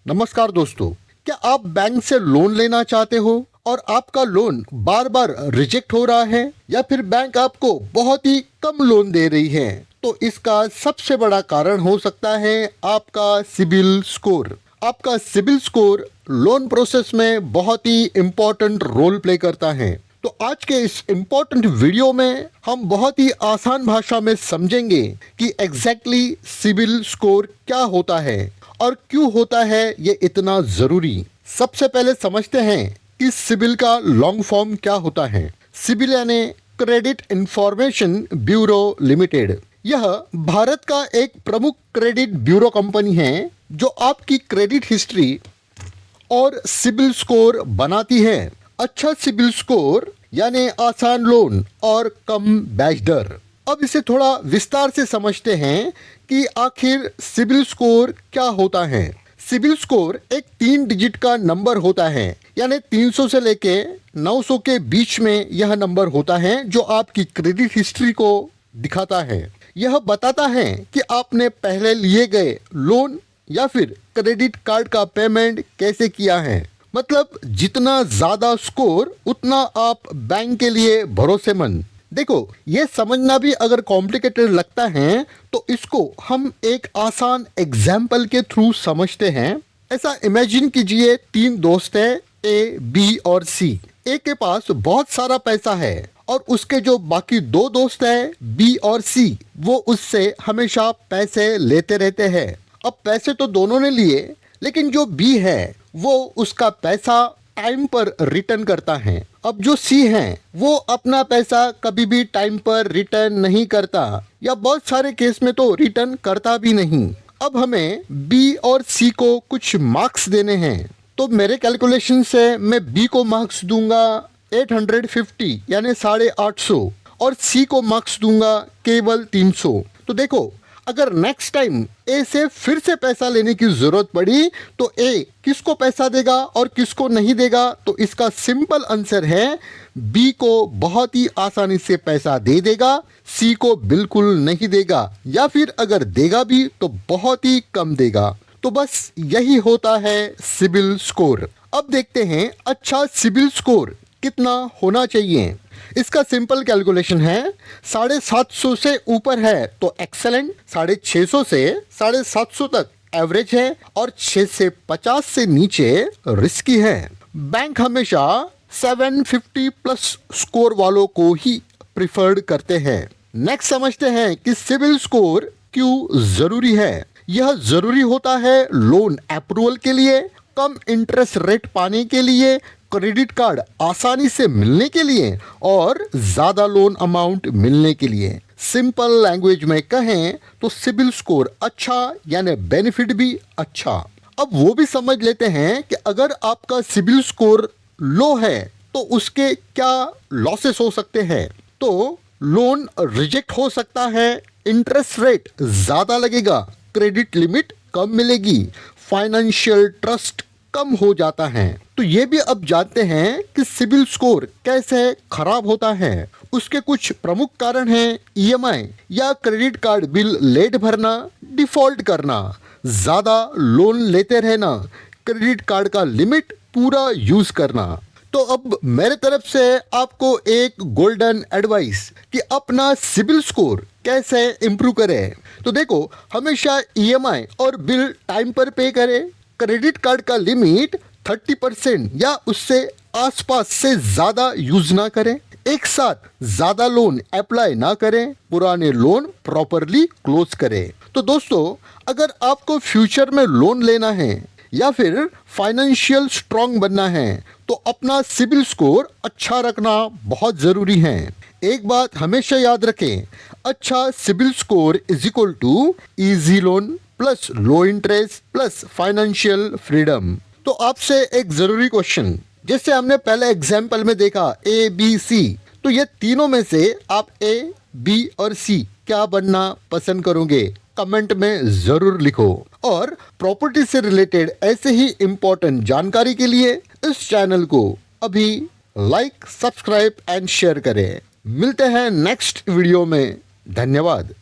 नमस्कार दोस्तों, क्या आप बैंक से लोन लेना चाहते हो और आपका लोन बार बार रिजेक्ट हो रहा है या फिर बैंक आपको बहुत ही कम लोन दे रही है? तो इसका सबसे बड़ा कारण हो सकता है आपका सिबिल स्कोर। आपका सिबिल स्कोर लोन प्रोसेस में बहुत ही इम्पोर्टेंट रोल प्ले करता है। तो आज के इस इम्पोर्टेंट वीडियो में हम बहुत ही आसान भाषा में समझेंगे कि एग्जैक्टली सिबिल स्कोर क्या होता है और क्यों होता है ये इतना ज़रूरी। सबसे पहले समझते हैं कि सिबिल का लॉन्ग फॉर्म क्या होता है। सिबिल यानी क्रेडिट इंफॉर्मेशन ब्यूरो लिमिटेड। यह भारत का एक प्रमुख क्रेडिट ब्यूरो कंपनी है जो आपकी क्रेडिट हिस्ट्री और सिबिल स्कोर बनाती है। अच्छा सिबिल स्कोर यानी आसान लोन और कम ब्याज दर। अब इसे थोड़ा विस्तार से समझते हैं कि आखिर सिबिल स्कोर क्या होता है। सिबिल स्कोर एक 3 डिजिट का नंबर होता है, यानी 300 से लेके 900 के बीच में यह नंबर होता है जो आपकी क्रेडिट हिस्ट्री को दिखाता है। यह बताता है कि आपने पहले लिए गए लोन या फिर क्रेडिट कार्ड का पेमेंट कैसे किया है। मतलब जितना ज़्यादा स्कोर उतना आप बैंक के लिए भरोसेमंद। देखो, ये समझना भी अगर कॉम्प्लिकेटेड लगता है तो इसको हम एक आसान एग्जाम्पल के थ्रू समझते हैं। ऐसा इमेजिन कीजिए 3 दोस्त हैं, ए, बी और सी। ए के पास बहुत सारा पैसा है और उसके जो बाकी 2 दोस्त हैं, बी और सी, वो उससे हमेशा पैसे लेते रहते हैं। अब पैसे तो दोनों ने लिए, लेकिन जो बी है वो उसका पैसा टाइम पर रिटर्न करता है। अब जो सी है वो अपना पैसा कभी भी टाइम पर रिटर्न नहीं करता, या बहुत सारे केस में तो रिटर्न करता भी नहीं। अब हमें बी और सी को कुछ मार्क्स देने हैं। तो मेरे कैलकुलेशन से मैं बी को मार्क्स दूंगा 850 यानी 850, और सी को मार्क्स दूंगा केवल 300। तो देखो, अगर नेक्स्ट टाइम ए से फिर से पैसा लेने की जरूरत पड़ी तो ए किसको पैसा देगा और किसको नहीं देगा? तो इसका सिंपल आंसर है बी को बहुत ही आसानी से पैसा दे देगा, सी को बिल्कुल नहीं देगा, या फिर अगर देगा भी तो बहुत ही कम देगा। तो बस यही होता है सिबिल स्कोर। अब देखते हैं अच्छा सिबिल स्कोर कितना होना चाहिए। इसका सिंपल कैलकुलेशन है, 750 से ऊपर है तो एक्सेलेंट, 650 से 750 तक एवरेज है, और 6 से 50 से नीचे रिस्की है। बैंक हमेशा 750 प्लस स्कोर वालों को ही प्रिफर्ड करते हैं। नेक्स्ट समझते हैं कि सिबिल स्कोर क्यों जरूरी है। यह जरूरी होता है लोन अप्रूवल के लिए, कम इंटरेस्ट रेट पाने के लिए, क्रेडिट कार्ड आसानी से मिलने के लिए, और ज़्यादा लोन अमाउंट मिलने के लिए। सिंपल लैंग्वेज में कहें तो सिबिल स्कोर अच्छा यानी बेनिफिट भी अच्छा। अब वो भी समझ लेते हैं कि अगर आपका सिबिल स्कोर लो है तो उसके क्या लॉसेस हो सकते हैं। तो लोन रिजेक्ट हो सकता है, इंटरेस्ट रेट ज़्यादा लगेगा, क्रेडिट लिमिट कम मिलेगी, फाइनेंशियल ट्रस्ट कम हो जाता है। तो ये भी अब जानते हैं कि सिबिल स्कोर कैसे खराब होता है। उसके कुछ प्रमुख कारण हैं ईएमआई या क्रेडिट कार्ड बिल लेट भरना, डिफॉल्ट करना, ज़्यादा लोन लेते रहना, क्रेडिट कार्ड का लिमिट पूरा यूज़ करना। तो अब मेरे तरफ से आपको एक गोल्डन एडवाइस कि अपना सिबिल स्कोर कैसे इम्प्रूव करें। तो देखो, हमेशा ईएमआई और बिल टाइम पर पे करें, क्रेडिट कार्ड का लिमिट 30% या उससे आसपास से ज़्यादा यूज ना करें, एक साथ ज़्यादा लोन अप्लाई ना करें, पुराने लोन प्रॉपरली क्लोज करें। तो दोस्तों, अगर आपको फ्यूचर में लोन लेना है या फिर फाइनेंशियल स्ट्रांग बनना है तो अपना सिबिल स्कोर अच्छा रखना बहुत ज़रूरी है। एक बात हमेशा याद रखें, अच्छा CIBIL score is equal to easy loan plus low interest plus financial freedom. तो आपसे एक ज़रूरी क्वेश्चन, जैसे हमने पहले एग्जाम्पल में देखा ए बी सी, तो ये तीनों में से आप ए, बी और सी क्या बनना पसंद करोगे? कमेंट में ज़रूर लिखो। और प्रॉपर्टी से रिलेटेड ऐसे ही इम्पोर्टेंट जानकारी के लिए इस चैनल को अभी लाइक, सब्सक्राइब एंड शेयर करें। मिलते हैं नेक्स्ट वीडियो में। धन्यवाद।